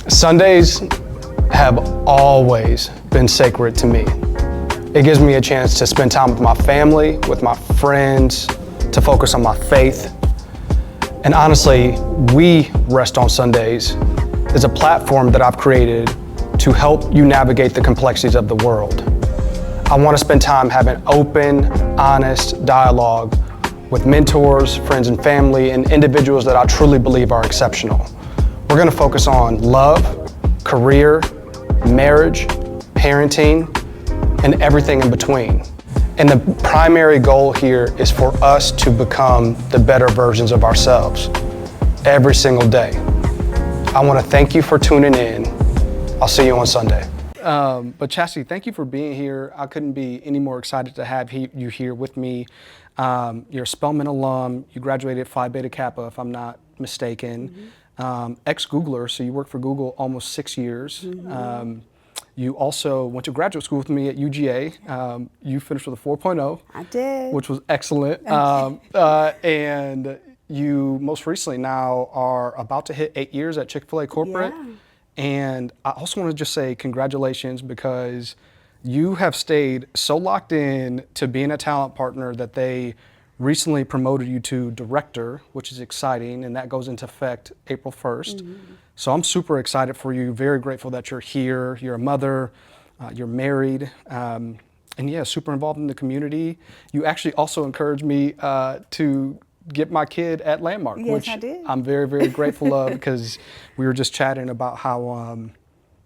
Sundays have always been sacred to me. It gives me a chance to spend time with my family, with my friends, to focus on my faith. And honestly, We Rest on Sundays is a platform that I've created to help you navigate the complexities of the world. I want to spend time having open, honest dialogue with mentors, friends and family, and individuals that I truly believe are exceptional. We're going to focus on love, career, marriage, parenting, and everything in between. And the primary goal here is for us to become the better versions of ourselves every single day. I want to thank you for tuning in. I'll see you on Sunday. But Chastity, thank you for being here. I couldn't be any more excited to have you here with me. You're a Spelman alum. You graduated Phi Beta Kappa, if I'm not mistaken. Ex-Googler, so you worked for Google almost 6 years. You also went to graduate school with me at UGA. You finished with a 4.0. I did. Which was excellent. And you most recently now are about to hit 8 years at Chick-fil-A corporate. Yeah. And I also want to just say congratulations, because you have stayed so locked in to being a talent partner that they recently promoted you to director, which is exciting, and that goes into effect April 1st. So I'm super excited for you, very grateful that you're here. You're a mother, you're married, and yeah, super involved in the community. You actually also encouraged me to get my kid at Landmark, Yes, which I did. I'm very, very grateful of, because we were just chatting about how,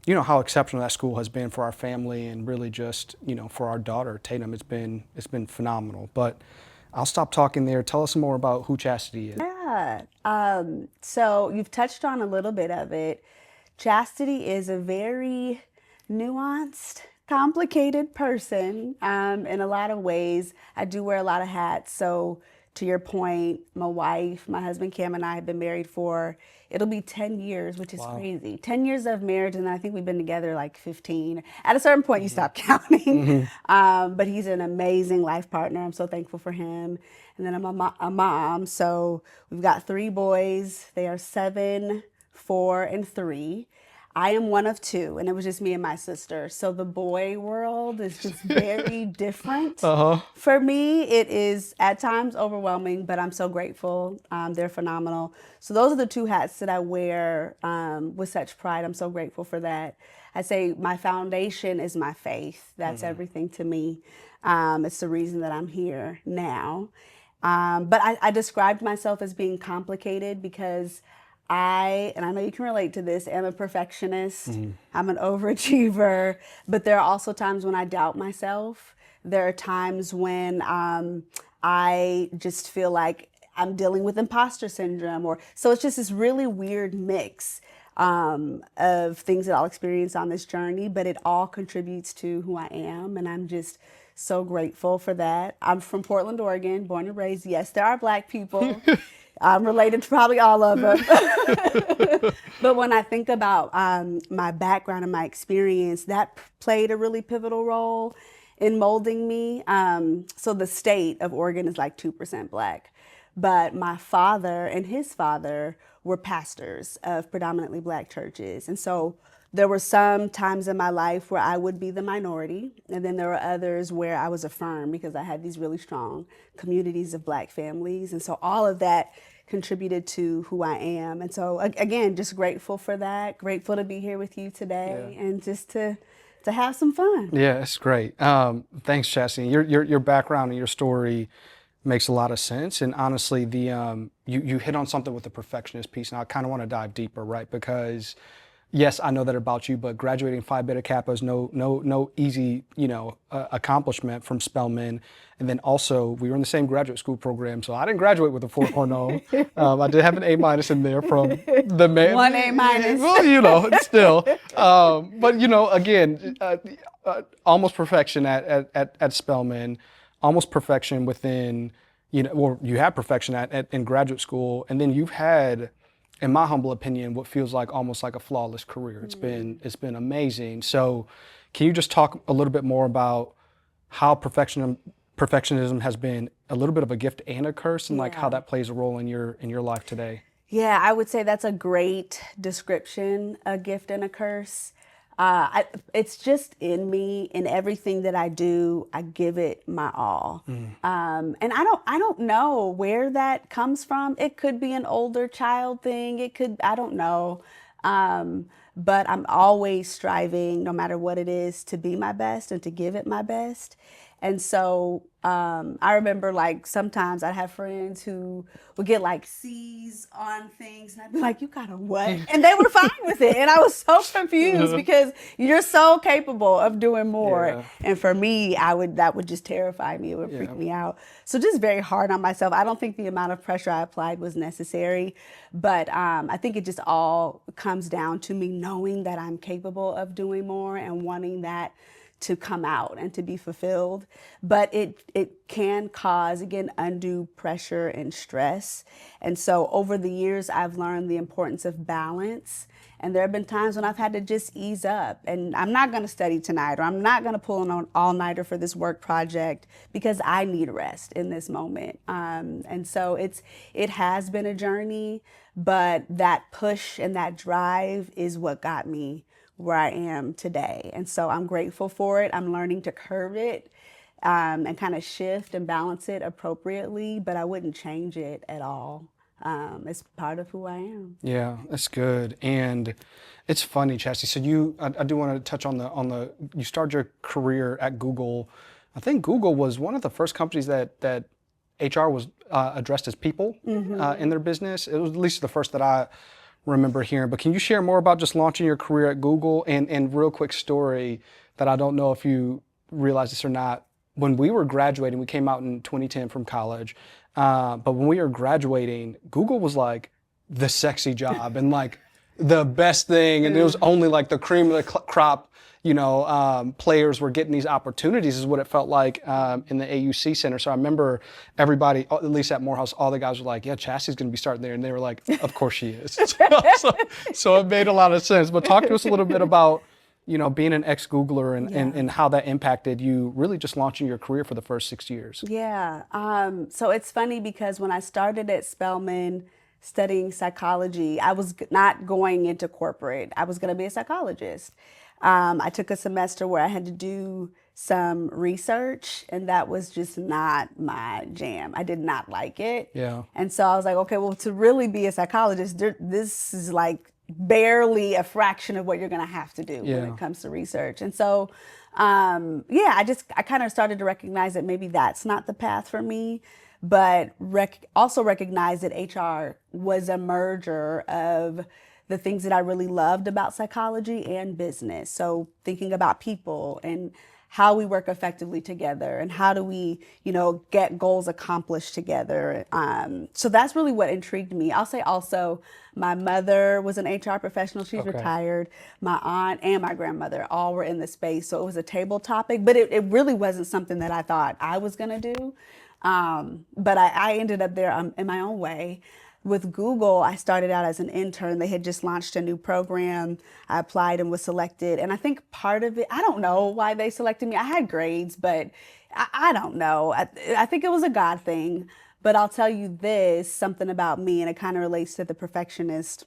how exceptional that school has been for our family, and really just, for our daughter, Tatum. It's been phenomenal. But I'll stop talking there. Tell us more about who Chastity is. Yeah. So you've touched on a little bit of it. Chastity is a very nuanced, complicated person in a lot of ways. I do wear a lot of hats. So to your point, my husband Cam, and I have been married for, it'll be 10 years, which is crazy. 10 years of marriage, and I think we've been together like 15. At a certain point, you stop counting. But he's an amazing life partner. I'm so thankful for him. And then I'm a mom. So we've got 3 boys. They are 7, 4, and 3. I am one of 2, and it was just me and my sister. So the boy world is just very different. For me, it is at times overwhelming, but I'm so grateful. They're phenomenal. So those are the 2 hats that I wear with such pride. I'm so grateful for that. I say my foundation is my faith. That's everything to me. It's the reason that I'm here now. But I described myself as being complicated because and I know you can relate to this, am a perfectionist. I'm an overachiever, but there are also times when I doubt myself. There are times when I just feel like I'm dealing with imposter syndrome, so it's just this really weird mix of things that I'll experience on this journey, but it all contributes to who I am, and I'm just so grateful for that. I'm from Portland, Oregon, born and raised. Yes, there are Black people. I'm related to probably all of them. But when I think about my background and my experience, that played a really pivotal role in molding me. So the state of Oregon is like 2% Black. But my father and his father were pastors of predominantly Black churches. And so there were some times in my life where I would be the minority, and then there were others where I was affirmed because I had these really strong communities of Black families. And so all of that contributed to who I am. And so again, just grateful for that, grateful to be here with you today, and just to have some fun. Yeah, it's great. Thanks, Chastity. Your background and your story makes a lot of sense. And honestly, you hit on something with the perfectionist piece, and I kind of want to dive deeper, right? Because yes, I know that about you, but graduating Phi Beta Kappa is no easy, accomplishment from Spelman. And then also, we were in the same graduate school program, so I didn't graduate with a 4.0. I did have an A- in there from the man. 1 A-. Well, still. But again, almost perfection at Spelman, almost perfection within, you have perfection in graduate school, and then you've had, in my humble opinion, what feels like almost like a flawless career. It's been amazing. So can you just talk a little bit more about how perfectionism has been a little bit of a gift and a curse, and like how that plays a role in your life today? Yeah, I would say that's a great description, a gift and a curse. It's just in me. In everything that I do, I give it my all. And I don't know where that comes from. It could be an older child thing. It could, I don't know. But I'm always striving, no matter what it is, to be my best and to give it my best. And so I remember like sometimes I'd have friends who would get like C's on things, and I'd be like, "You got a what?" And they were fine with it, and I was so confused because you're so capable of doing more. Yeah. And for me, that would just terrify me. It would freak Yeah. me out. So just very hard on myself. I don't think the amount of pressure I applied was necessary, but I think it just all comes down to me knowing that I'm capable of doing more and wanting that to come out and to be fulfilled. But it can cause, again, undue pressure and stress. And so over the years, I've learned the importance of balance. And there have been times when I've had to just ease up, and I'm not going to study tonight, or I'm not going to pull an all-nighter for this work project because I need rest in this moment. And so it has been a journey, but that push and that drive is what got me where I am today. And so I'm grateful for it. I'm learning to curve it and kind of shift and balance it appropriately, but I wouldn't change it at all. It's part of who I am. Yeah, that's good. And it's funny, Chastity. So I do want to touch on you started your career at Google. I think Google was one of the first companies that HR was addressed as people in their business. It was at least the first that I remember hearing. But can you share more about just launching your career at Google? And real quick story that I don't know if you realize this or not. When we were graduating, we came out in 2010 from college. But when we were graduating, Google was like the sexy job and like the best thing. And it was only like the cream of the crop, players were getting these opportunities is what it felt like in the AUC Center. So I remember everybody, at least at Morehouse, all the guys were like, yeah, Chastity's going to be starting there. And they were like, of course she is. So it made a lot of sense. But talk to us a little bit about, being an ex-Googler and how that impacted you really just launching your career for the first 6 years. Yeah. So it's funny because when I started at Spelman studying psychology, I was not going into corporate. I was going to be a psychologist. I took a semester where I had to do some research, and that was just not my jam. I did not like it. Yeah. And so I was like, okay, well, to really be a psychologist, this is like barely a fraction of what you're going to have to do when it comes to research. And so, I kind of started to recognize that maybe that's not the path for me, but also recognize that HR was a merger of the things that I really loved about psychology and business. So thinking about people and how we work effectively together and how do we, get goals accomplished together. So that's really what intrigued me. I'll say also my mother was an HR professional. She's retired. My aunt and my grandmother all were in the space. So it was a table topic, but it really wasn't something that I thought I was going to do. But I ended up there in my own way. With Google, I started out as an intern. They had just launched a new program. I applied and was selected. And I think part of it, I don't know why they selected me. I had grades, but I don't know. I think it was a God thing. But I'll tell you this, something about me, and it kind of relates to the perfectionist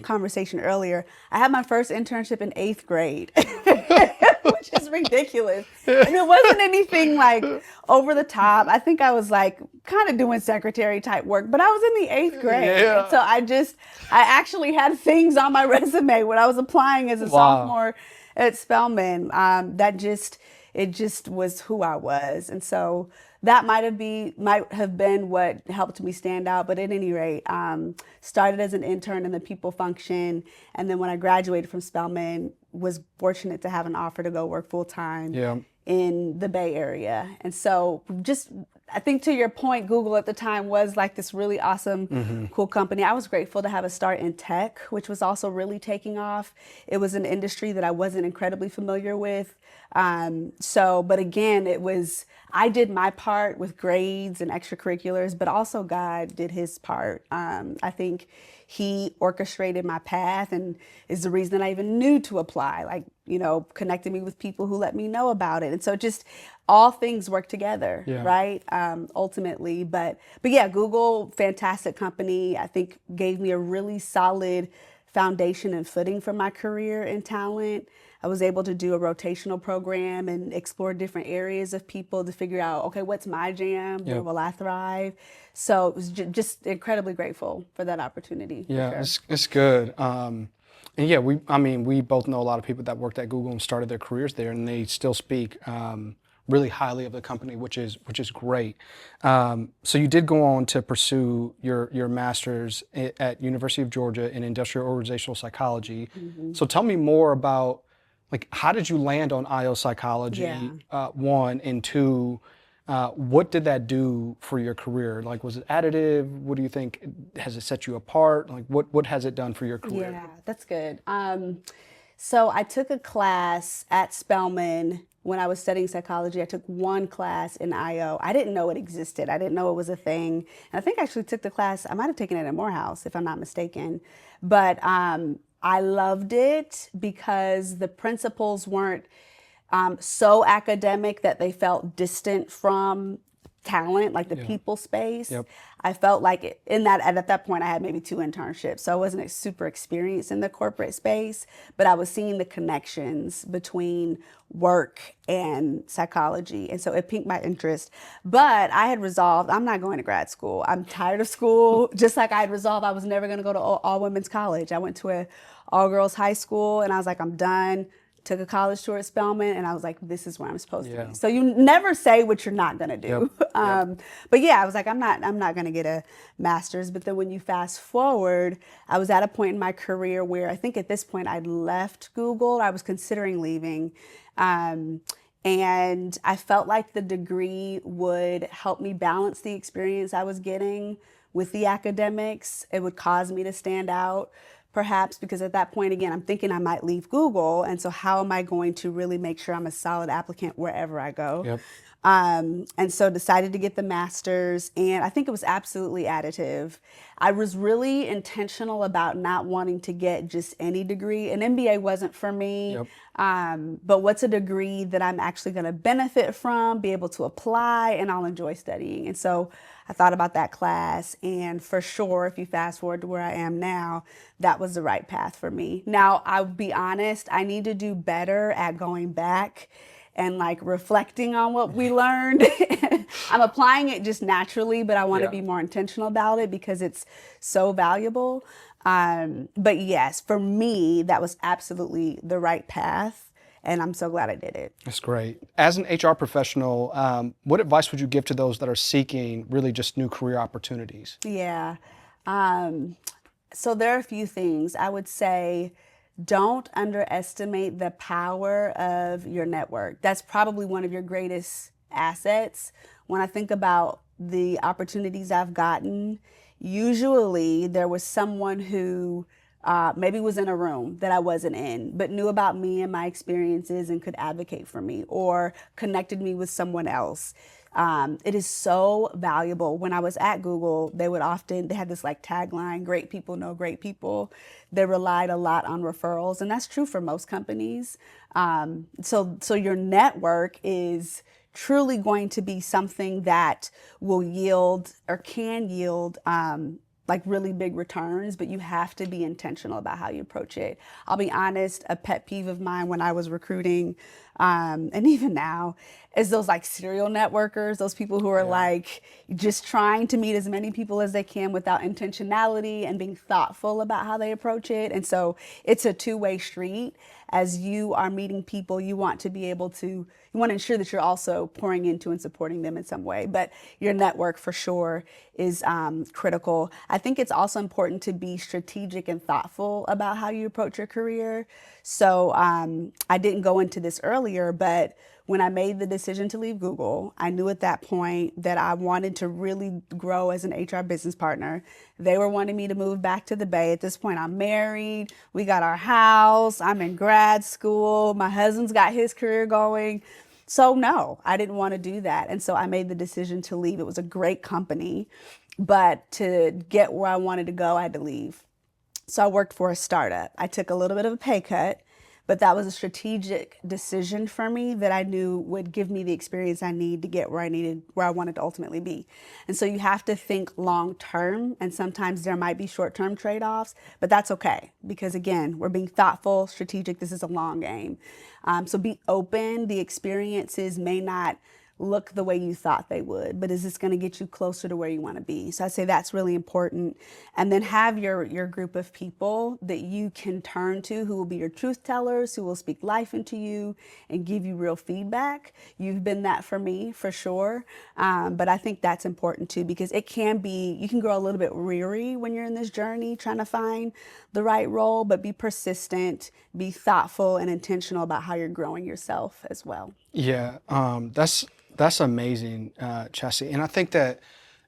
conversation earlier. I had my first internship in 8th grade, which is ridiculous. And it wasn't anything like over the top. I think I was like kind of doing secretary type work, but I was in the 8th grade. Yeah. And so I actually had things on my resume when I was applying as a sophomore at Spelman. It just was who I was. And so that might have been what helped me stand out. But at any rate, started as an intern in the people function. And then when I graduated from Spelman, was fortunate to have an offer to go work full time in the Bay Area. And so I think to your point, Google at the time was like this really awesome, cool company. I was grateful to have a start in tech, which was also really taking off. It was an industry that I wasn't incredibly familiar with. But again, I did my part with grades and extracurriculars, but also God did his part. I think he orchestrated my path and is the reason that I even knew to apply, like, connected me with people who let me know about it. And so just all things work together, Yeah. right? Ultimately, but yeah, Google, fantastic company. I think gave me a really solid foundation and footing for my career in talent. I was able to do a rotational program and explore different areas of people to figure out, okay, what's my jam? Where Yep. will I thrive? So it was just incredibly grateful for that opportunity. Yeah, For sure. it's good. And yeah, we both know a lot of people that worked at Google and started their careers there, and they still speak really highly of the company, which is great. So you did go on to pursue your master's at University of Georgia in industrial organizational psychology. So tell me more about, like, how did you land on IO psychology? Yeah. One, and two, what did that do for your career? Like, was it additive? What do you think? Has it set you apart? Like, what has it done for your career? Yeah, that's good. So I took a class at Spelman when I was studying psychology. I took one class in IO. I didn't know it existed. I didn't know it was a thing. And I think I actually took the class, I might have taken it at Morehouse, if I'm not mistaken. But I loved it because the principles weren't so academic that they felt distant from talent, like the people space. Yep. I felt like at that point I had maybe 2 internships, so I wasn't super experienced in the corporate space, but I was seeing the connections between work and psychology, and so it piqued my interest. But I had resolved I'm not going to grad school. I'm tired of school. Just like I had resolved I was never going to go to all women's college. I went to a all girls high school, and I was like, I'm done. Took a college tour at Spelman, and I was like, this is where I'm supposed to be. So you never say what you're not gonna do. Yep. But yeah, I was like, I'm not gonna get a master's. But then when you fast forward, I was at a point in my career where I think at this point I'd left Google. I was considering leaving. And I felt like the degree would help me balance the experience I was getting with the academics. It would cause me to stand out, perhaps, because at that point, again, I'm thinking I might leave Google. And so how am I going to really make sure I'm a solid applicant wherever I go? Yep. And so decided to get the master's, and I think it was absolutely additive. I was really intentional about not wanting to get just any degree. An MBA wasn't for me, Yep. But what's a degree that I'm actually going to benefit from, be able to apply, and I'll enjoy studying. And so I thought about that class, and for sure, if you fast forward to where I am now, that was the right path for me. Now, I'll be honest, I need to do better at going back and like reflecting on what we learned. I'm applying it just naturally, but I want to be more intentional about it because it's so valuable. But yes, for me, that was absolutely the right path, and I'm so glad I did it. That's great. As an HR professional, what advice would you give to those that are seeking really just new career opportunities? Yeah. So there are a few things. I would say don't underestimate the power of your network. That's probably one of your greatest assets. When I think about the opportunities I've gotten, usually there was someone who maybe was in a room that I wasn't in, but knew about me and my experiences and could advocate for me or connected me with someone else. It is so valuable. When I was at Google, they had this like tagline, great people know great people. They relied a lot on referrals, and that's true for most companies. So your network is truly going to be something that will yield or can yield like really big returns, but you have to be intentional about how you approach it. I'll be honest, a pet peeve of mine when I was recruiting, and even now, is those like serial networkers, those people who are like just trying to meet as many people as they can without intentionality and being thoughtful about how they approach it. And so it's a two-way street. As you are meeting people, you want to ensure that you're also pouring into and supporting them in some way. But your network for sure is critical. I think it's also important to be strategic and thoughtful about how you approach your career. So I didn't go into this earlier, but when I made the decision to leave Google, I knew at that point that I wanted to really grow as an HR business partner. They were wanting me to move back to the Bay. At this point, I'm married. We got our house. I'm in grad school. My husband's got his career going. So no, I didn't want to do that. And so I made the decision to leave. It was a great company, but to get where I wanted to go, I had to leave. So I worked for a startup. I took a little bit of a pay cut, but that was a strategic decision for me that I knew would give me the experience I need to get where I wanted to ultimately be. And so you have to think long term, and sometimes there might be short term trade offs, but that's okay because again, we're being thoughtful, strategic. This is a long game. So be open. The experiences may not look the way you thought they would, but is this going to get you closer to where you want to be? So I say that's really important. And then have your group of people that you can turn to who will be your truth tellers, who will speak life into you and give you real feedback. You've been that for me, for sure. But I think that's important too, because you can grow a little bit weary when you're in this journey trying to find the right role, but be persistent, be thoughtful and intentional about how you're growing yourself as well. Yeah, that's amazing, Chastity. And I think that,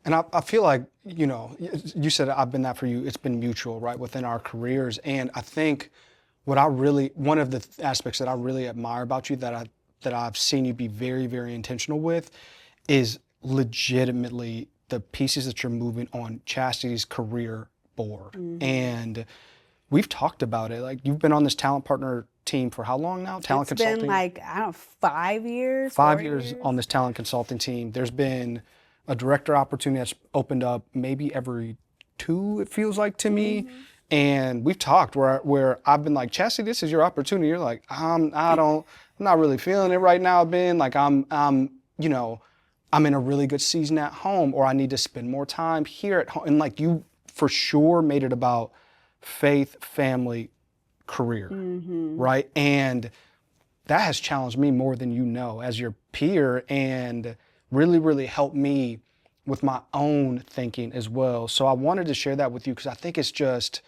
and I feel like, you said I've been that for you. It's been mutual, right, within our careers. And I think one of the aspects that I really admire about you that I've seen you be very, very intentional with is legitimately the pieces that you're moving on Chastity's career board. Mm-hmm. And we've talked about it. Like, you've been on this talent partner team for how long now? Talent consulting? It's been like, I don't know, 5 years. 5 years on this talent consulting team. There's been a director opportunity that's opened up maybe every 2, it feels like to me. Mm-hmm. And we've talked where I've been like, Chastity, this is your opportunity. You're like, I'm not really feeling it right now, Ben. Like I'm in a really good season at home, or I need to spend more time here at home. And like, you for sure made it about faith, family, career, mm-hmm. right? And that has challenged me more than you know as your peer, and really, really helped me with my own thinking as well. So I wanted to share that with you because I think it's just,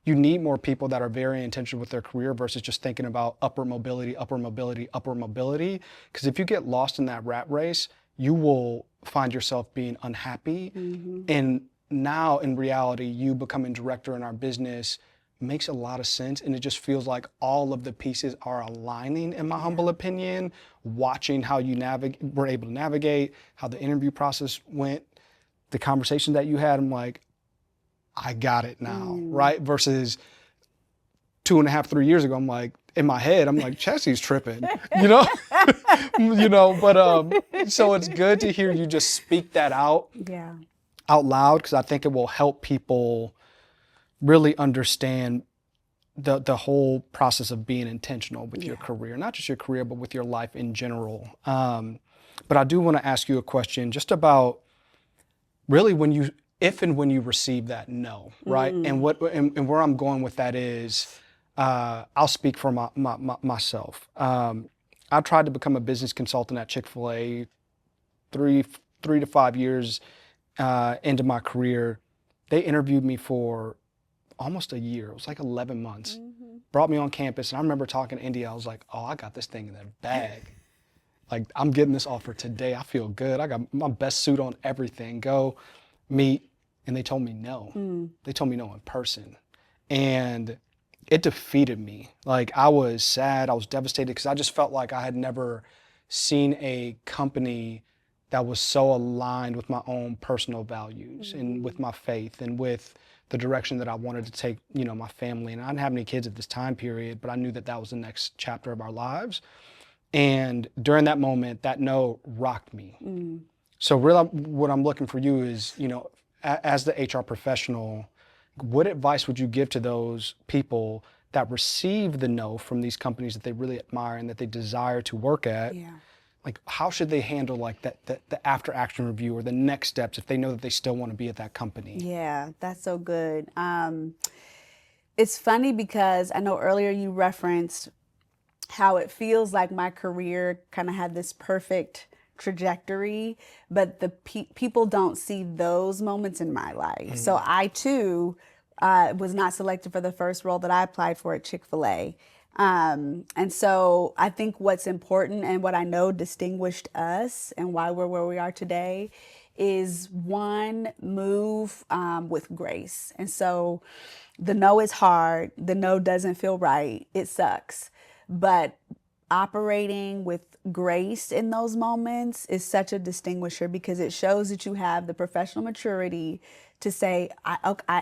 you need more people that are very intentional with their career versus just thinking about upward mobility. Because if you get lost in that rat race, you will find yourself being unhappy. Mm-hmm. And now in reality, you becoming director in our business makes a lot of sense, and it just feels like all of the pieces are aligning, in my humble opinion. Watching how you were able to navigate, how the interview process went, the conversation that you had, I'm like, I got it now, right? Versus 2.5, 3 years ago, I'm like, in my head, I'm like, Chastity's tripping, But so it's good to hear you just speak that out loud, because I think it will help people really understand the whole process of being intentional with your career, not just your career, but with your life in general. But I do want to ask you a question just about really if and when you receive that no, right? Mm-hmm. And where I'm going with that is, I'll speak for myself. I tried to become a business consultant at Chick-fil-A 3 to 5 years into my career. They interviewed me for almost a year. It was like 11 months. Mm-hmm. Brought me on campus, and I remember talking to India. I was like, oh, I got this thing in the bag. Like, I'm getting this offer today. I feel good. I got my best suit on, everything. Go meet. And they told me no. They told me no in person. And it defeated me. Like, I was sad. I was devastated because I just felt like I had never seen a company that was so aligned with my own personal values and with my faith and with the direction that I wanted to take, my family. And I didn't have any kids at this time period, but I knew that was the next chapter of our lives. And during that moment, that no rocked me. So really, what I'm looking for you is, as the HR professional, what advice would you give to those people that receive the no from these companies that they really admire and that they desire to work at? Yeah. Like, how should they handle like the after action review or the next steps if they know that they still want to be at that company? Yeah, that's so good. It's funny because I know earlier you referenced how it feels like my career kind of had this perfect trajectory, but the people don't see those moments in my life. So I too was not selected for the first role that I applied for at Chick-fil-A. And so I think what's important and what I know distinguished us and why we're where we are today is one, move with grace. And so the no is hard. The no doesn't feel right. It sucks. But operating with grace in those moments is such a distinguisher, because it shows that you have the professional maturity to say,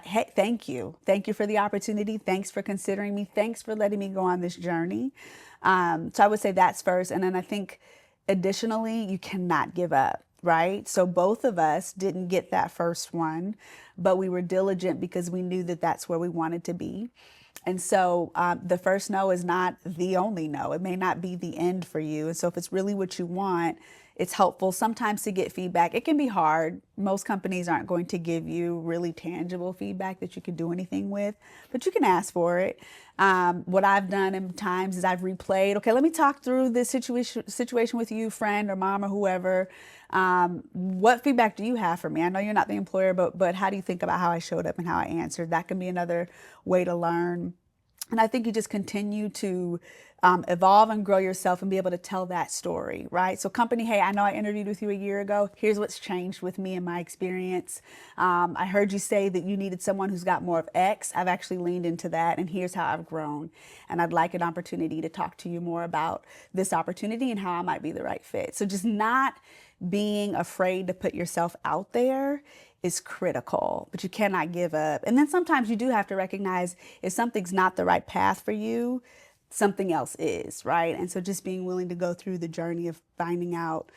hey, thank you. Thank you for the opportunity. Thanks for considering me. Thanks for letting me go on this journey. So I would say that's first. And then I think additionally, you cannot give up, right? So both of us didn't get that first one, but we were diligent because we knew that that's where we wanted to be. And so the first no is not the only no. It may not be the end for you. And so if it's really what you want, it's helpful sometimes to get feedback. It can be hard. Most companies aren't going to give you really tangible feedback that you can do anything with, but you can ask for it. What I've done in times is I've replayed, okay, let me talk through this situation with you, friend or mom or whoever. What feedback do you have for me? I know you're not the employer, but how do you think about how I showed up and how I answered? That can be another way to learn. And I think you just continue to evolve and grow yourself and be able to tell that story, right? So company, hey, I know I interviewed with you a year ago. Here's what's changed with me and my experience. I heard you say that you needed someone who's got more of X. I've actually leaned into that, and here's how I've grown. And I'd like an opportunity to talk to you more about this opportunity and how I might be the right fit. So just not being afraid to put yourself out there is critical, but you cannot give up. And then sometimes you do have to recognize if something's not the right path for you, something else is, right? And so just being willing to go through the journey of finding out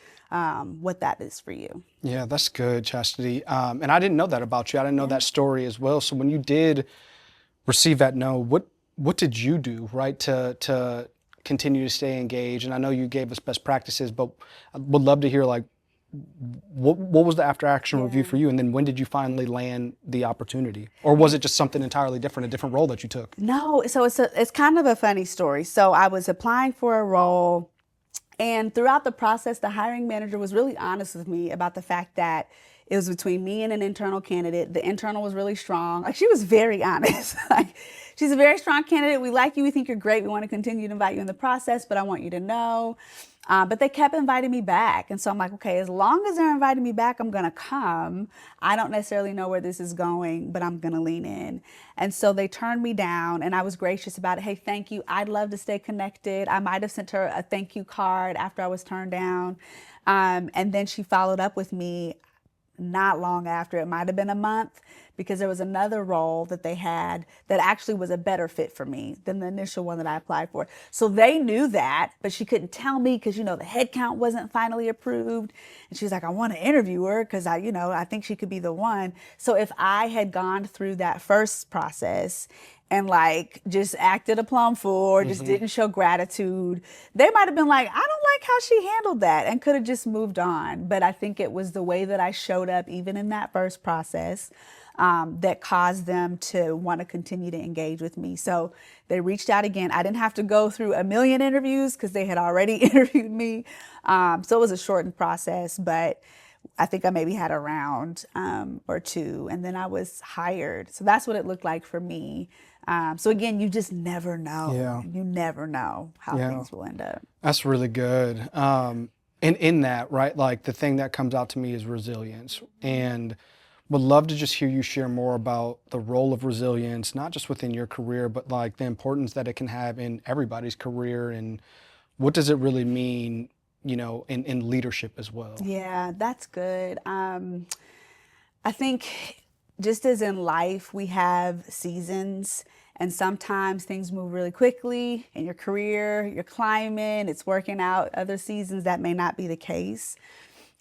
what that is for you. Yeah, that's good, Chastity. And I didn't know that about you. I didn't know that story as well. So when you did receive that no, what did you do, right, to continue to stay engaged? And I know you gave us best practices, but I would love to hear, like, what was the after action review for you? And then when did you finally land the opportunity? Or was it just something entirely different, a different role that you took? No, so it's kind of a funny story. So I was applying for a role, and throughout the process, the hiring manager was really honest with me about the fact that it was between me and an internal candidate. The internal was really strong. Like, she was very honest. Like, she's a very strong candidate. We like you. We think you're great. We want to continue to invite you in the process, but I want you to know. But they kept inviting me back. And so I'm like, okay, as long as they're inviting me back, I'm going to come. I don't necessarily know where this is going, but I'm going to lean in. And so they turned me down, and I was gracious about it. Hey, thank you. I'd love to stay connected. I might have sent her a thank you card after I was turned down. And then she followed up with me not long after. It might have been a month, because there was another role that they had that actually was a better fit for me than the initial one that I applied for. So they knew that, but she couldn't tell me because, the headcount wasn't finally approved. And she was like, I want to interview her because I think she could be the one. So if I had gone through that first process and just acted a plum fool or just didn't show gratitude, they might have been like, I don't like how she handled that, and could have just moved on. But I think it was the way that I showed up, even in that first process, that caused them to want to continue to engage with me. So they reached out again. I didn't have to go through a million interviews because they had already interviewed me. So it was a shortened process, but I think I maybe had a round or two, and then I was hired. So that's what it looked like for me. So again, you just never know. Yeah. You never know how things will end up. That's really good. And in that, right, like, the thing that comes out to me is resilience. And would love to just hear you share more about the role of resilience, not just within your career, but like the importance that it can have in everybody's career, and what does it really mean, in leadership as well? Yeah, that's good. I think just as in life, we have seasons, and sometimes things move really quickly in your career, you're climbing, it's working out. Other seasons that may not be the case.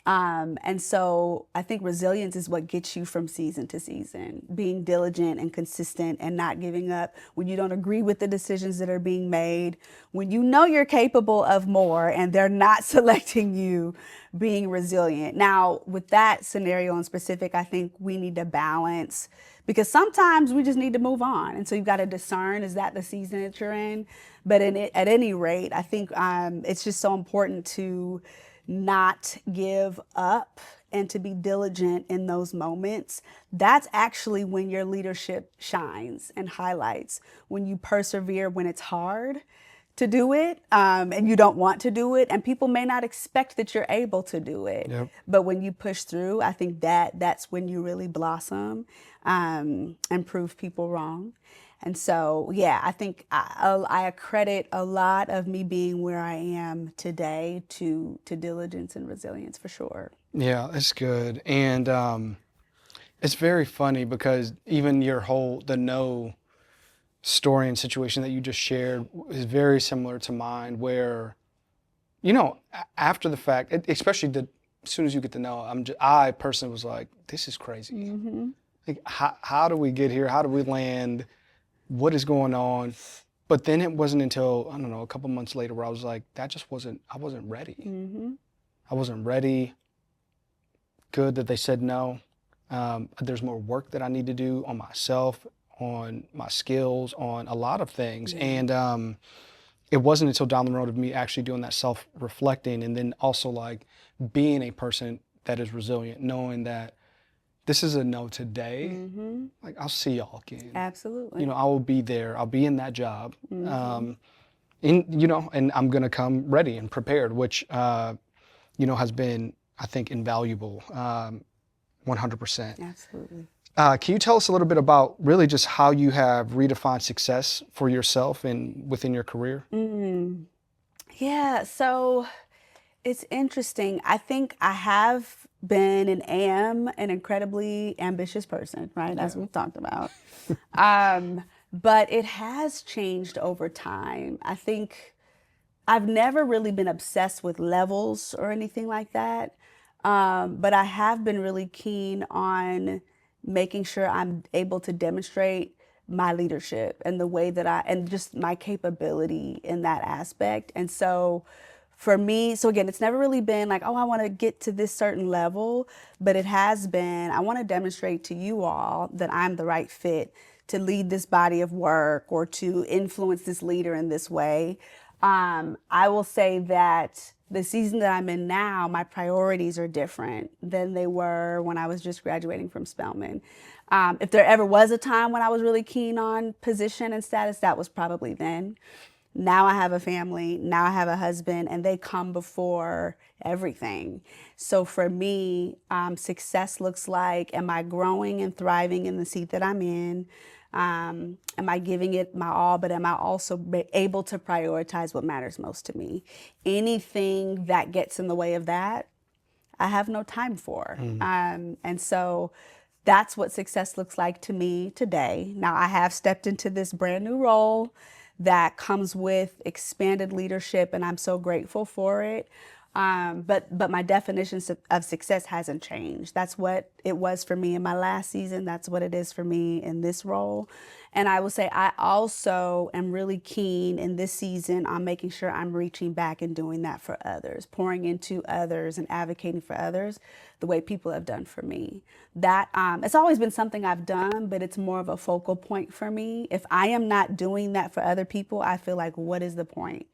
And so I think resilience is what gets you from season to season, being diligent and consistent and not giving up when you don't agree with the decisions that are being made, when you know you're capable of more and they're not selecting you, being resilient. Now, with that scenario in specific, I think we need to balance, because sometimes we just need to move on. And so you've got to discern, is that the season that you're in? But at any rate, I think it's just so important to not give up and to be diligent in those moments. That's actually when your leadership shines and highlights, when you persevere when it's hard to do it, and you don't want to do it, and people may not expect that you're able to do it. Yep. But when you push through, I think that's when you really blossom and prove people wrong. And so, yeah, I think I accredit a lot of me being where I am today to diligence and resilience for sure. Yeah, that's good. And it's very funny because even the no story and situation that you just shared is very similar to mine, where, after the fact, especially as soon as you get to know, I personally was like, this is crazy. Mm-hmm. Like, how do we get here? How do we land? What is going on? But then it wasn't until, I don't know, a couple months later where I was like, I wasn't ready. Mm-hmm. I wasn't ready. Good that they said no. There's more work that I need to do on myself, on my skills, on a lot of things. Yeah. And it wasn't until down the road of me actually doing that self-reflecting, and then also like being a person that is resilient, knowing that this is a no today. Mm-hmm. Like, I'll see y'all again. Absolutely. I will be there. I'll be in that job. Mm-hmm. And I'm going to come ready and prepared, which, has been, I think, invaluable, 100%. Absolutely. Can you tell us a little bit about really just how you have redefined success for yourself and within your career? Yeah, so it's interesting. I think I have been and am an incredibly ambitious person, right? As we've talked about. But it has changed over time. I think I've never really been obsessed with levels or anything like that. But I have been really keen on making sure I'm able to demonstrate my leadership and the way that and just my capability in that aspect. And so for me, so again, it's never really been like, oh, I want to get to this certain level, but it has been, I want to demonstrate to you all that I'm the right fit to lead this body of work or to influence this leader in this way. I will say that the season that I'm in now, my priorities are different than they were when I was just graduating from Spelman. If there ever was a time when I was really keen on position and status, that was probably then. Now I have a family, now I have a husband, and they come before everything. So for me, success looks like, am I growing and thriving in the seat that I'm in? Am I giving it my all, but am I also able to prioritize what matters most to me? Anything that gets in the way of that, I have no time for. And so that's what success looks like to me today. Now, I have stepped into this brand new role that comes with expanded leadership, and I'm so grateful for it. But my definition of success hasn't changed. That's what it was for me in my last season. That's what it is for me in this role. And I will say I also am really keen in this season on making sure I'm reaching back and doing that for others, pouring into others and advocating for others the way people have done for me. That it's always been something I've done, but it's more of a focal point for me. If I am not doing that for other people, I feel like, what is the point?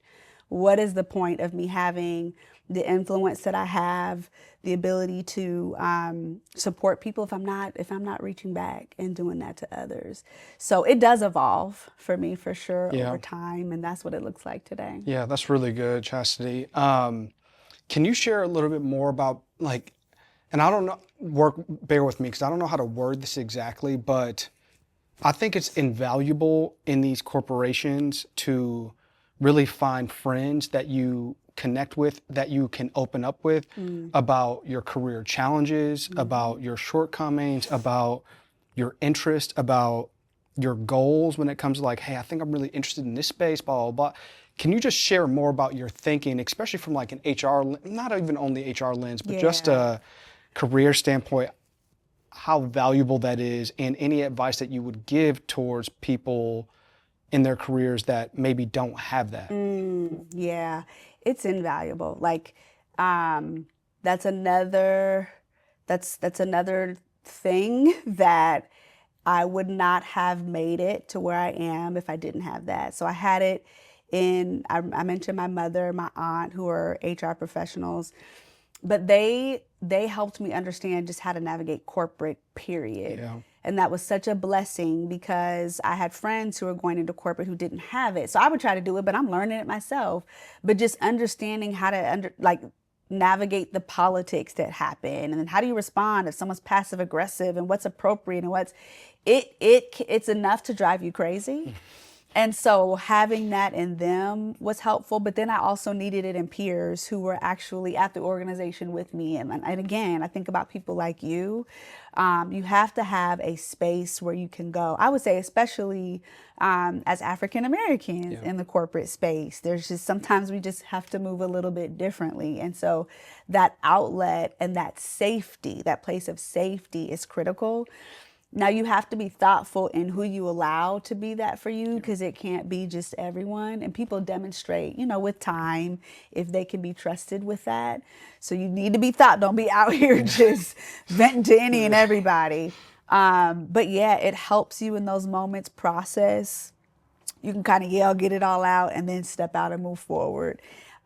What is the point of me having the influence that I have, the ability to support people if I'm not reaching back and doing that to others? So it does evolve for me for sure over time, and that's what it looks like today. Yeah, that's really good, Chastity. Can you share a little bit more about, like, and I don't know, bear with me because I don't know how to word this exactly, but I think it's invaluable in these corporations to really find friends that you connect with, that you can open up with about your career challenges, about your shortcomings, about your interest, about your goals when it comes to like, hey, I think I'm really interested in this space, blah, blah, blah. Can you just share more about your thinking, especially from like an HR, not even only HR lens, but just a career standpoint, how valuable that is, and any advice that you would give towards people in their careers that maybe don't have that? Yeah, it's invaluable. Like, that's another thing that I would not have made it to where I am if I didn't have that. So I had it I mentioned my mother, my aunt, who are HR professionals, but they helped me understand just how to navigate corporate, period. Yeah. And that was such a blessing because I had friends who were going into corporate who didn't have it. So I would try to do it, but I'm learning it myself. But just understanding how to navigate the politics that happen, and then how do you respond if someone's passive aggressive, and what's appropriate and what's it's enough to drive you crazy. And so having that in them was helpful, but then I also needed it in peers who were actually at the organization with me. And again, I think about people like you. You have to have a space where you can go. I would say, especially as African Americans in the corporate space, there's just sometimes we just have to move a little bit differently. And so that outlet and that safety, that place of safety is critical. Now you have to be thoughtful in who you allow to be that for you, because it can't be just everyone. And people demonstrate, with time, if they can be trusted with that. So you need to be don't be out here just venting to any and everybody. But yeah, it helps you in those moments process. You can kind of yell, get it all out, and then step out and move forward.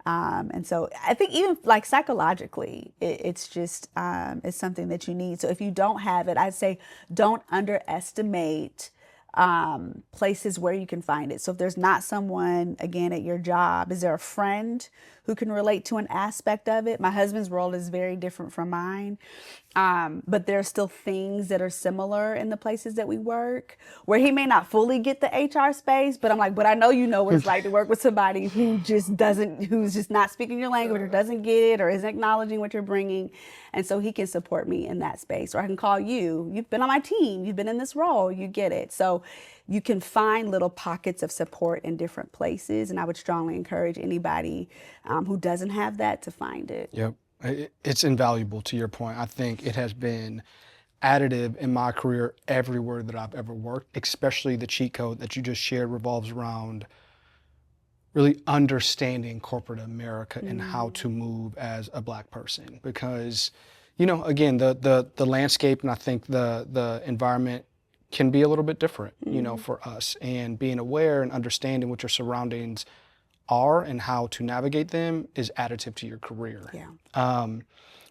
And so I think even like psychologically, it's just, it's something that you need. So if you don't have it, I'd say don't underestimate places where you can find it. So if there's not someone, again, at your job, is there a friend who can relate to an aspect of it? My husband's role is very different from mine. But there are still things that are similar in the places that we work, where he may not fully get the HR space, but I'm like, but I know what it's like to work with somebody who's just not speaking your language, or doesn't get it, or isn't acknowledging what you're bringing. And so he can support me in that space. Or I can call you. You've been on my team. You've been in this role. You get it. So you can find little pockets of support in different places. And I would strongly encourage anybody who doesn't have that to find it. Yep. It's invaluable, to your point. I think it has been additive in my career everywhere that I've ever worked, especially the cheat code that you just shared revolves around really understanding corporate America and how to move as a Black person. Because, again, the landscape, and I think the environment can be a little bit different, for us. And being aware and understanding what your surroundings are and how to navigate them is additive to your career. Yeah.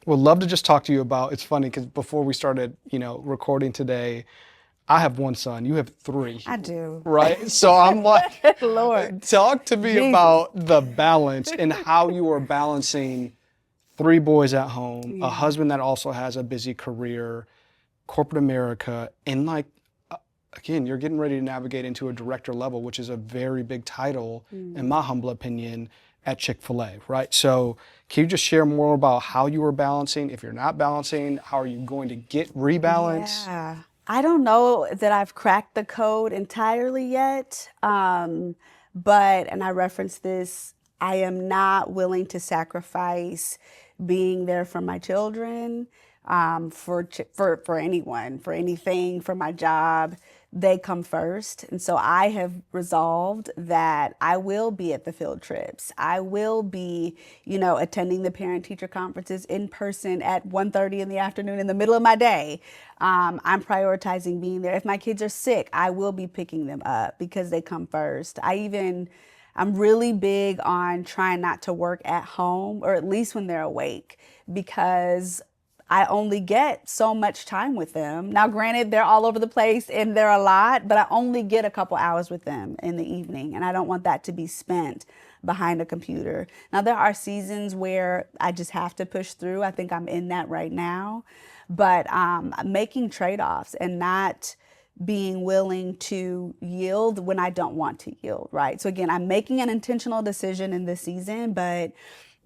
Would love to just talk to you about, it's funny because before we started, recording today, I have one son, you have 3. I do. Right? So I'm like, Lord. Talk to me Jesus. about the balance and how you are balancing 3 boys at home, a husband that also has a busy career, corporate America, and again, you're getting ready to navigate into a director level, which is a very big title, in my humble opinion, at Chick-fil-A, right? So can you just share more about how you are balancing? If you're not balancing, how are you going to rebalance? Yeah. I don't know that I've cracked the code entirely yet, but, and I referenced this, I am not willing to sacrifice being there for my children, for anyone, for anything, for my job. They come first. And so I have resolved that I will be at the field trips. I will be, attending the parent teacher conferences in person at 1:30 in the afternoon in the middle of my day. I'm prioritizing being there. If my kids are sick, I will be picking them up because they come first. I'm really big on trying not to work at home, or at least when they're awake, because I only get so much time with them. Now, granted, they're all over the place and they're a lot, but I only get a couple hours with them in the evening, and I don't want that to be spent behind a computer. Now, there are seasons where I just have to push through. I think I'm in that right now, but making trade-offs and not being willing to yield when I don't want to yield, right? So again, I'm making an intentional decision in this season, but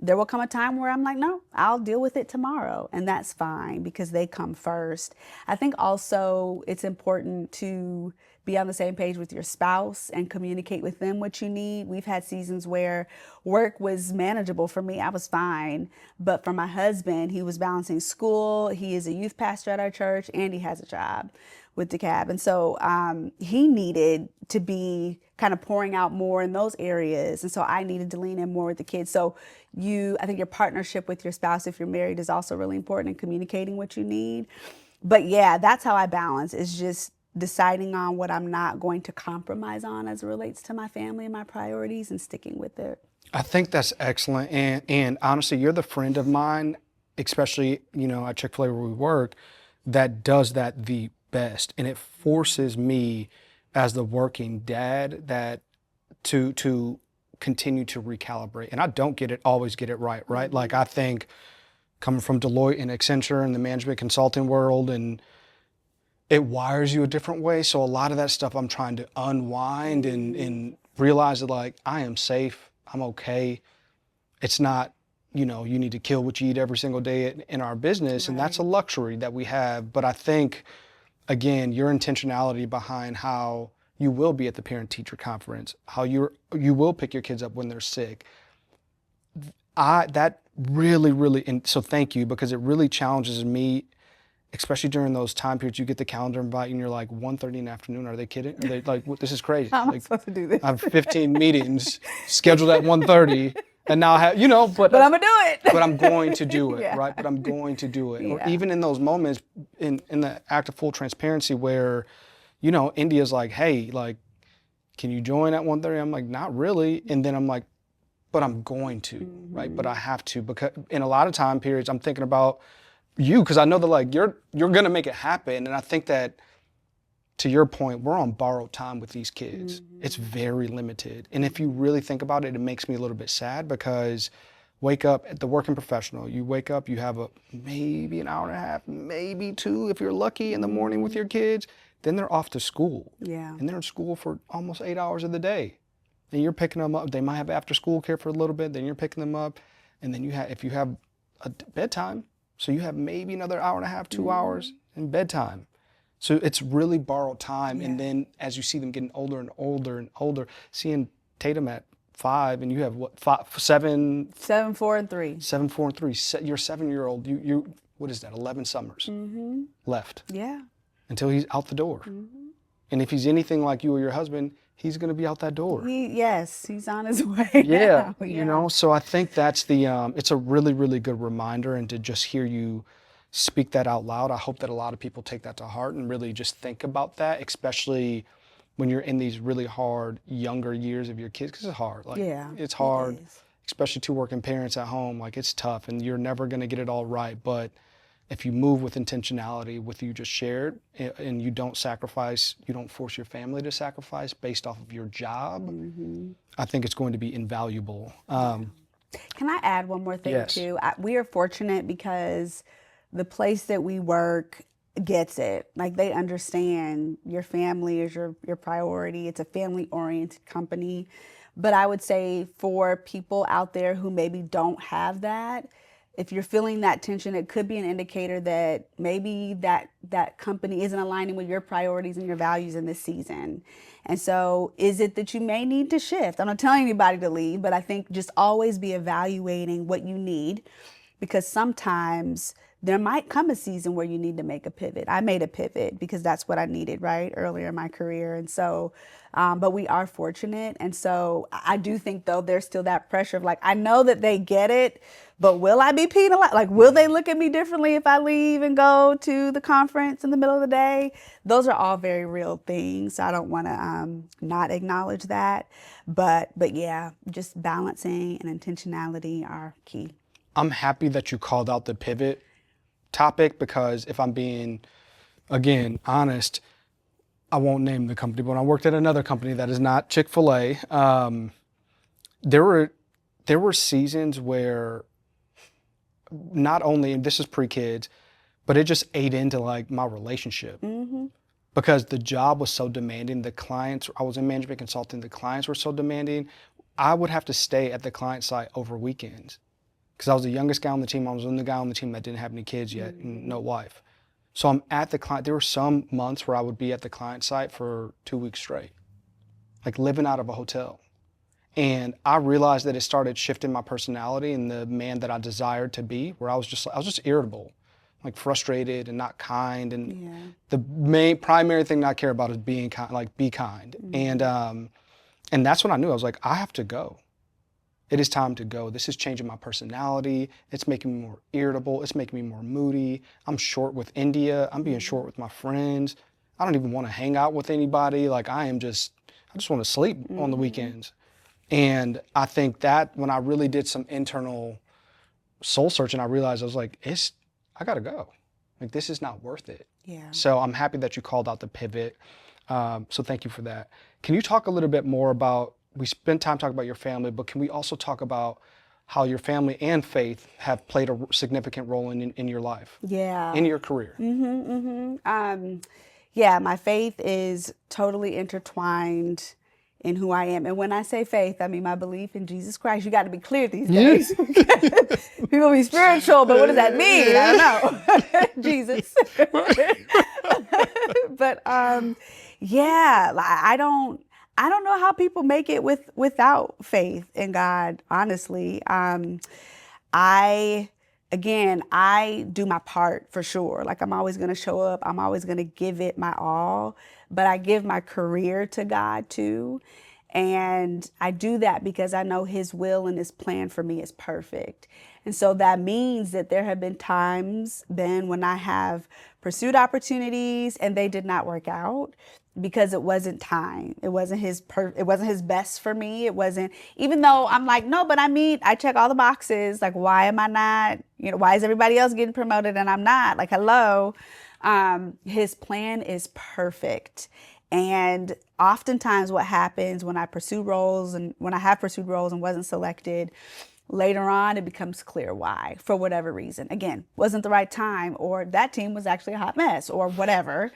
there will come a time where I'm like, no, I'll deal with it tomorrow. And that's fine because they come first. I think also it's important to be on the same page with your spouse and communicate with them what you need. We've had seasons where work was manageable for me. I was fine. But for my husband, he was balancing school. He is a youth pastor at our church, and he has a job with DeKalb. And so he needed to be kind of pouring out more in those areas. And so I needed to lean in more with the kids. So I think your partnership with your spouse, if you're married, is also really important in communicating what you need. But yeah, that's how I balance, is just deciding on what I'm not going to compromise on as it relates to my family and my priorities, and sticking with it. I think that's excellent. And honestly, you're the friend of mine, especially, at Chick-fil-A where we work, that does that the best. And it forces me as the working dad to continue to recalibrate. And I don't always get it right? Like I think coming from Deloitte and Accenture and the management consulting world, and it wires you a different way. So a lot of that stuff I'm trying to unwind and realize that like, I am safe, I'm okay. It's not, you need to kill what you eat every single day in our business. And that's a luxury that we have. But I think, again, your intentionality behind how you will be at the parent-teacher conference, how you will pick your kids up when they're sick. That really, and so thank you, because it really challenges me, especially during those time periods. You get the calendar invite and you're like, 1:30 in the afternoon, are they kidding? Are they like, this is crazy. How am I supposed to do this? I have 15 meetings scheduled at 1:30 and now I have, but I'm gonna do it. But I'm going to do it, Yeah. right? But I'm going to do it. Yeah. Or even in those moments in the act of full transparency where, India's like, hey, like, can you join at 1:30? I'm like, not really. And then I'm like, but I'm going to, right? But I have to, because in a lot of time periods, I'm thinking about you, because I know that like you're going to make it happen. And I think that, to your point, we're on borrowed time with these kids. It's very limited. And if you really think about it, it makes me a little bit sad, because wake up at the working professional, you wake up, you have maybe an hour and a half, maybe 2 if you're lucky in the morning with your kids. Then they're off to school. Yeah. And they're in school for almost 8 hours of the day. And you're picking them up. They might have after school care for a little bit, then you're picking them up. And then if you have a bedtime, so you have maybe another hour and a half, 2 hours in bedtime. So it's really borrowed time. Yeah. And then as you see them getting older and older and older, seeing Tatum at 5 and you have what, 7, 4, and 3. 7, 4, and 3. Your 7-year-old, you what is that, 11 summers left. Yeah. Until he's out the door. And if he's anything like you or your husband, he's going to be out that door. Yes, he's on his way. Yeah, Yeah. So I think that's it's a really, really good reminder, and to just hear you speak that out loud, I hope that a lot of people take that to heart and really just think about that, especially when you're in these really hard younger years of your kids, because it's hard. Like, it's hard, especially to working parents at home. Like, it's tough, and you're never going to get it all right. But if you move with intentionality, with you just shared, and you don't sacrifice, you don't force your family to sacrifice based off of your job, I think it's going to be invaluable. Can I add one more thing too? We are fortunate because the place that we work gets it. Like, they understand your family is your priority. It's a family-oriented company. But I would say for people out there who maybe don't have that, if you're feeling that tension, it could be an indicator that maybe that company isn't aligning with your priorities and your values in this season. And so is it that you may need to shift? I'm not telling anybody to leave, but I think just always be evaluating what you need, because sometimes there might come a season where you need to make a pivot. I made a pivot because that's what I needed, right, earlier in my career. And so, but we are fortunate. And so I do think, though, there's still that pressure of like, I know that they get it, but will I be penalized? Like, will they look at me differently if I leave and go to the conference in the middle of the day? Those are all very real things. I don't want to not acknowledge that. But yeah, just balancing and intentionality are key. I'm happy that you called out the pivot topic, because if I'm being, again, honest, I won't name the company, but when I worked at another company that is not Chick-fil-A, there were seasons where not only, and this is pre-kids, but it just ate into like my relationship. Because the job was so demanding. The clients, I was in management consulting, the clients were so demanding. I would have to stay at the client site over weekends, because I was the youngest guy on the team. I was the only guy on the team that didn't have any kids yet and no wife. So I'm at the client. There were some months where I would be at the client site for 2 weeks straight, like living out of a hotel. And I realized that it started shifting my personality and the man that I desired to be, where I was just irritable, like frustrated and not kind. And the primary thing that I care about is being kind, like be kind. And that's when I knew. I was like, I have to go. It is time to go. This is changing my personality. It's making me more irritable. It's making me more moody. I'm short with India. I'm being short with my friends. I don't even want to hang out with anybody. Like, I just want to sleep on the weekends. And I think that when I really did some internal soul searching, I realized I was like, I gotta go. Like, this is not worth it. Yeah. So I'm happy that you called out the pivot. So thank you for that. Can you talk a little bit more about we spent time talking about your family, but can we also talk about how your family and faith have played a significant role in your life, Yeah. in your career? Yeah, my faith is totally intertwined in who I am. And when I say faith, I mean my belief in Jesus Christ. You got to be clear these days. People be spiritual, but what does that mean? I don't know. Jesus. But yeah, I don't know how people make it without faith in God, honestly. I do my part for sure. Like I'm always going to show up. I'm always going to give it my all, but I give my career to God too. And I do that because I know his will and his plan for me is perfect. And so that means that there have been times, Ben, when I have pursued opportunities and they did not work out because it wasn't time. It wasn't it wasn't his best for me. It wasn't, even though I'm like, no, but I check all the boxes. Like, why am I not, why is everybody else getting promoted and I'm not? Like, hello. His plan is perfect. And oftentimes what happens when I pursue roles and when I have pursued roles and wasn't selected, later on, it becomes clear why, for whatever reason. Again, wasn't the right time, or that team was actually a hot mess, or whatever.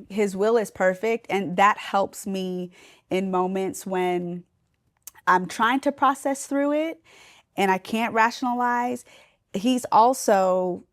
His will is perfect, and that helps me in moments when I'm trying to process through it and I can't rationalize. He's also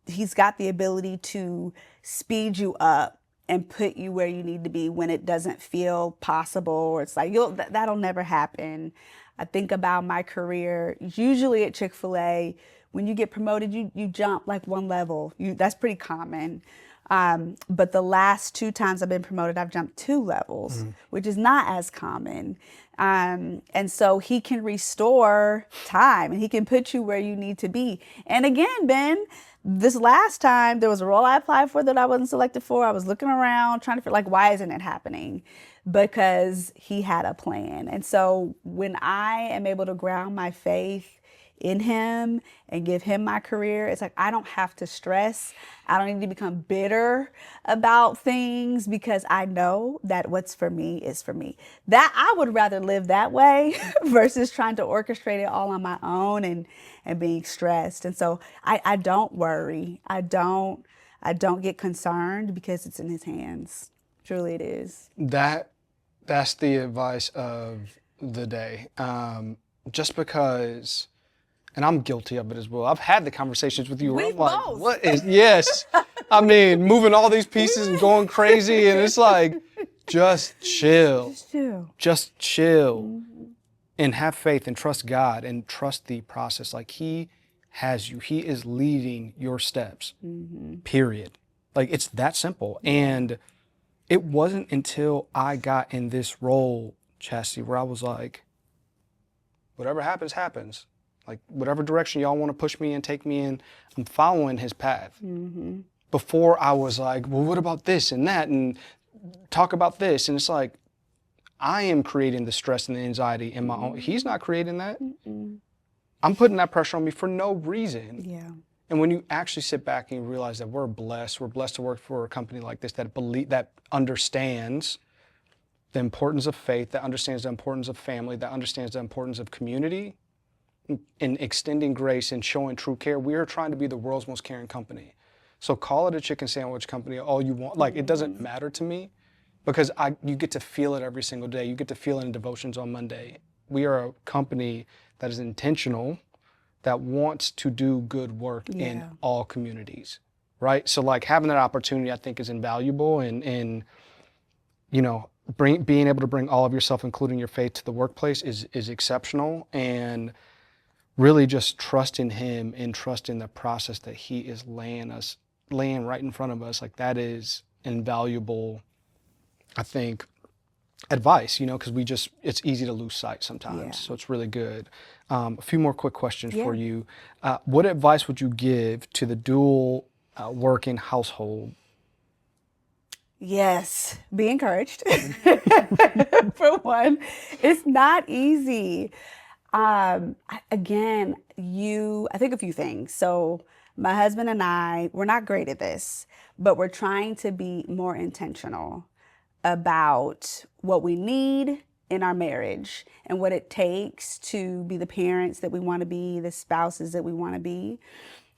he's got the ability to speed you up and put you where you need to be when it doesn't feel possible, or it's like, that'll never happen. I think about my career, usually at Chick-fil-A, when you get promoted, you jump like one level. That's pretty common. But the last 2 times I've been promoted, I've jumped 2 levels, which is not as common. And so he can restore time and he can put you where you need to be. And again, Ben, this last time there was a role I applied for that I wasn't selected for. I was looking around trying to feel like, why isn't it happening? Because he had a plan. And so when I am able to ground my faith in him and give him my career, it's like I don't have to stress. I don't need to become bitter about things because I know that what's for me is for me. That I would rather live that way versus trying to orchestrate it all on my own and being stressed. And so I don't worry. I don't get concerned because it's in his hands. Truly it is. That's the advice of the day. Just because, and I'm guilty of it as well. I've had the conversations with you where I'm like, both. what is, yes. I mean, moving all these pieces and going crazy, and it's like, just chill. Just chill. And have faith and trust God and trust the process. Like he has you. He is leading your steps, period. Like it's that simple. And it wasn't until I got in this role, Chastity, where I was like, whatever happens, happens. Like whatever direction y'all want to push me and take me in, I'm following his path. Before I was like, well, what about this and that? And talk about this. And it's like, I am creating the stress and the anxiety in my own. He's not creating that. I'm putting that pressure on me for no reason. Yeah. And when you actually sit back and you realize that we're blessed to work for a company like this that understands the importance of faith, that understands the importance of family, that understands the importance of community, and extending grace and showing true care. We are trying to be the world's most caring company. So call it a chicken sandwich company all you want. Like it doesn't matter to me because you get to feel it every single day. You get to feel it in devotions on Monday. We are a company that is intentional, that wants to do good work in all communities, right? So like having that opportunity, I think is invaluable, and being able to bring all of yourself, including your faith, to the workplace is exceptional, and really just trusting him and trusting the process that he is laying right in front of us. Like that is invaluable, I think, advice, because it's easy to lose sight sometimes. Yeah. So it's really good. A few more quick questions for you. What advice would you give to the dual working household? Yes, be encouraged. For one, it's not easy. Again, I think a few things. So my husband and we're not great at this, but we're trying to be more intentional about what we need in our marriage and what it takes to be the parents that we want to be, the spouses that we want to be,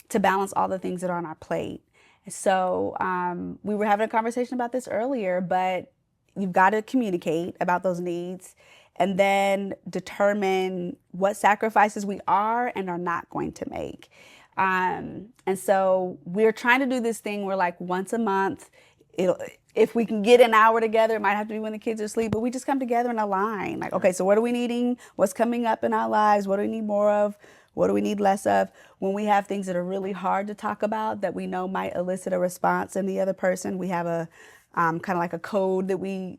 to balance all the things that are on our plate. So we were having a conversation about this earlier, but you've got to communicate about those needs and then determine what sacrifices we are and are not going to make. And so we're trying to do this thing where like once a month, if we can get an hour together, it might have to be when the kids are asleep, but we just come together and align. Like, okay, so what are we needing? What's coming up in our lives? What do we need more of? What do we need less of? When we have things that are really hard to talk about that we know might elicit a response in the other person, we have a kind of like a code that we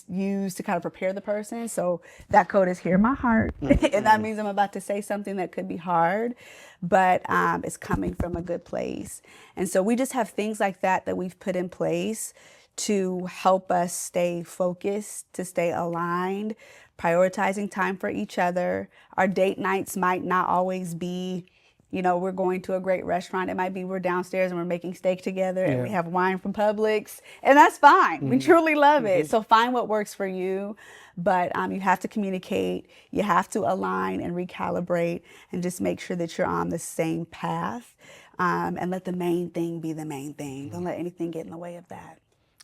use to kind of prepare the person. So that code is hear my heart. And that means I'm about to say something that could be hard, but it's coming from a good place. And so we just have things like that we've put in place to help us stay focused, to stay aligned, prioritizing time for each other. Our date nights might not always be, we're going to a great restaurant. It might be we're downstairs and we're making steak together and we have wine from Publix, and that's fine. We truly love it. So find what works for you, but you have to communicate, you have to align and recalibrate and just make sure that you're on the same path, and let the main thing be the main thing. Don't let anything get in the way of that.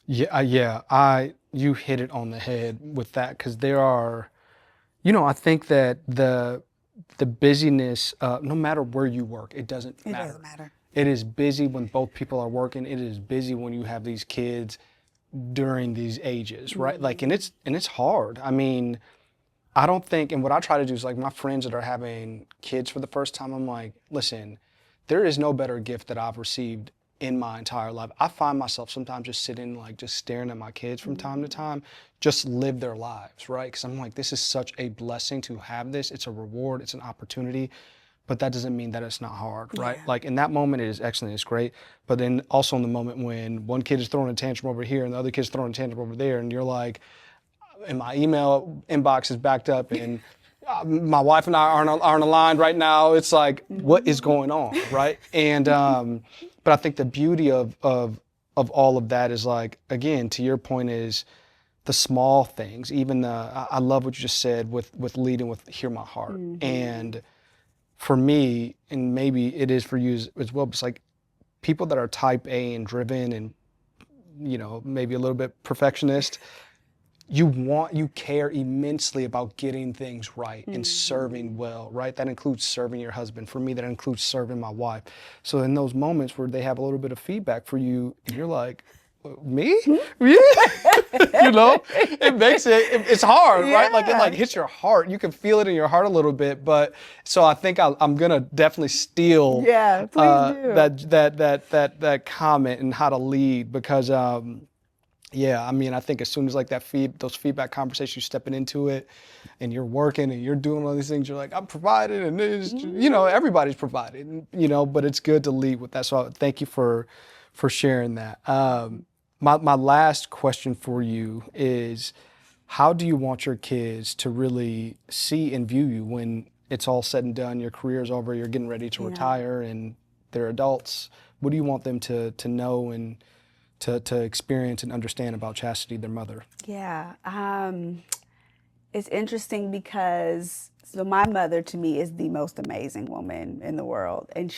You hit it on the head with that, because there are, I think that the busyness, no matter where you work, it doesn't matter. It doesn't matter. It is busy when both people are working. It is busy when you have these kids during these ages, right? Like, and it's hard. I mean, I don't think, and what I try to do is like my friends that are having kids for the first time, I'm like, listen, there is no better gift that I've received in my entire life. I find myself sometimes just sitting, like just staring at my kids from time to time, just live their lives, right? Because I'm like, this is such a blessing to have this. It's a reward, it's an opportunity, but that doesn't mean that it's not hard, right? Like in that moment, it is excellent, it's great. But then also in the moment when one kid is throwing a tantrum over here and the other kid's throwing a tantrum over there, and you're like, and my email inbox is backed up and my wife and I aren't aligned right now. It's like, what is going on, right? And but I think the beauty of all of that is, like, again, to your point, is the small things. Even I love what you just said with leading with hear my heart. And for me, and maybe it is for you as well, but it's like people that are type A and driven and maybe a little bit perfectionist. You care immensely about getting things right and serving well, right? That includes serving your husband. For me, that includes serving my wife. So in those moments where they have a little bit of feedback for you, and you're like, me? Yeah. It makes it's hard, right? Like it like hits your heart. You can feel it in your heart a little bit. But so I think I'm gonna definitely steal please do. that comment and how to lead, because I mean, I think as soon as like those feedback conversations, you're stepping into it and you're working and you're doing all these things, you're like, I'm provided, and everybody's provided, but it's good to lead with that. So thank you for sharing that. My last question for you is, how do you want your kids to really see and view you when it's all said and done, your career's over, you're getting ready to retire and they're adults? What do you want them to know and to experience and understand about Chastity, their mother? It's interesting because my mother to me is the most amazing woman in the world. And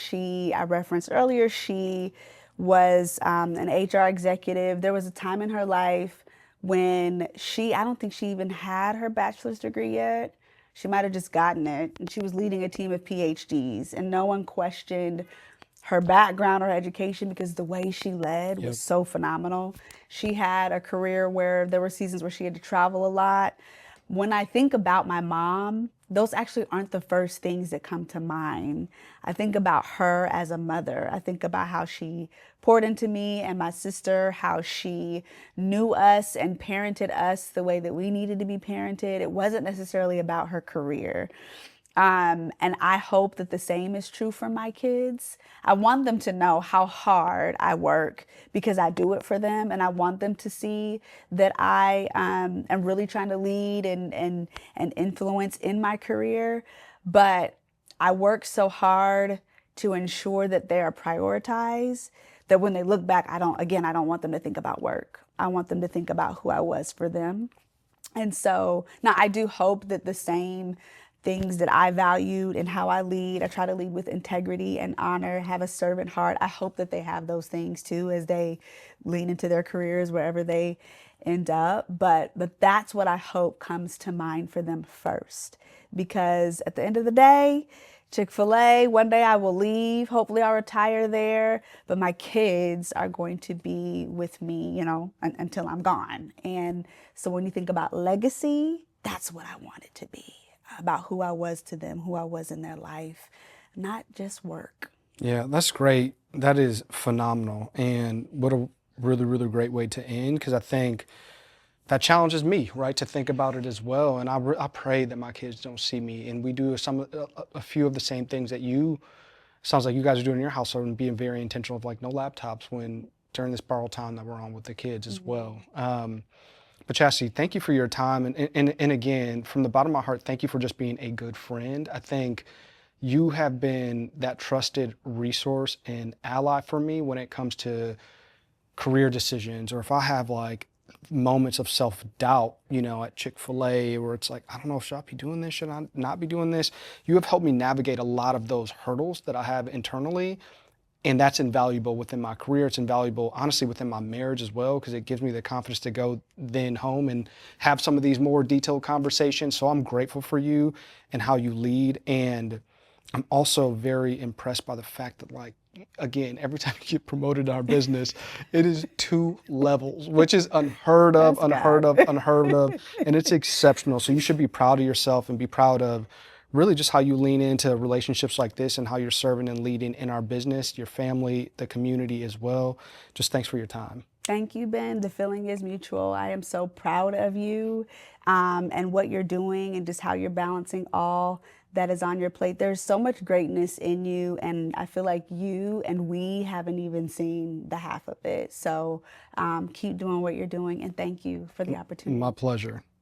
I referenced earlier, she was an HR executive. There was a time in her life when I don't think she even had her bachelor's degree yet. She might have just gotten it. And she was leading a team of PhDs, and no one questioned her background or education because the way she led was so phenomenal. She had a career where there were seasons where she had to travel a lot. When I think about my mom, those actually aren't the first things that come to mind. I think about her as a mother. I think about how she poured into me and my sister, how she knew us and parented us the way that we needed to be parented. It wasn't necessarily about her career. And I hope that the same is true for my kids. I want them to know how hard I work because I do it for them. And I want them to see that I am really trying to lead and influence in my career. But I work so hard to ensure that they are prioritized, that when they look back, I don't want them to think about work. I want them to think about who I was for them. And so now I do hope that the same things that I valued and how I lead, I try to lead with integrity and honor, have a servant heart. I hope that they have those things too as they lean into their careers wherever they end up. But that's what I hope comes to mind for them first. Because at the end of the day, Chick-fil-A, one day I will leave. Hopefully I'll retire there, but my kids are going to be with me, until I'm gone. And so when you think about legacy, that's what I want it to be, about who I was to them, who I was in their life, not just work. Yeah, that's great. That is phenomenal. And what a really, really great way to end, because I think that challenges me, right, to think about it as well. And I pray that my kids don't see me. And we do a few of the same things that sounds like you guys are doing in your household, and being very intentional of like no laptops when during this borrowed time that we're on with the kids as well. But Chastity, thank you for your time. And again, from the bottom of my heart, thank you for just being a good friend. I think you have been that trusted resource and ally for me when it comes to career decisions, or if I have like moments of self-doubt, at Chick-fil-A, where it's like, I don't know, should I be doing this? Should I not be doing this? You have helped me navigate a lot of those hurdles that I have internally. And that's invaluable within my career. It's invaluable, honestly, within my marriage as well, because it gives me the confidence to go then home and have some of these more detailed conversations. So I'm grateful for you and how you lead. And I'm also very impressed by the fact that, like, again, every time you get promoted in our business, it is 2 levels, which is unheard of, That's unheard God. of, unheard of. And it's exceptional. So you should be proud of yourself and be proud of really just how you lean into relationships like this and how you're serving and leading in our business, your family, the community as well. Just thanks for your time. Thank you, Ben. The feeling is mutual. I am so proud of you, and what you're doing and just how you're balancing all that is on your plate. There's so much greatness in you, and I feel like you and we haven't even seen the half of it. So keep doing what you're doing, and thank you for the My opportunity. pleasure.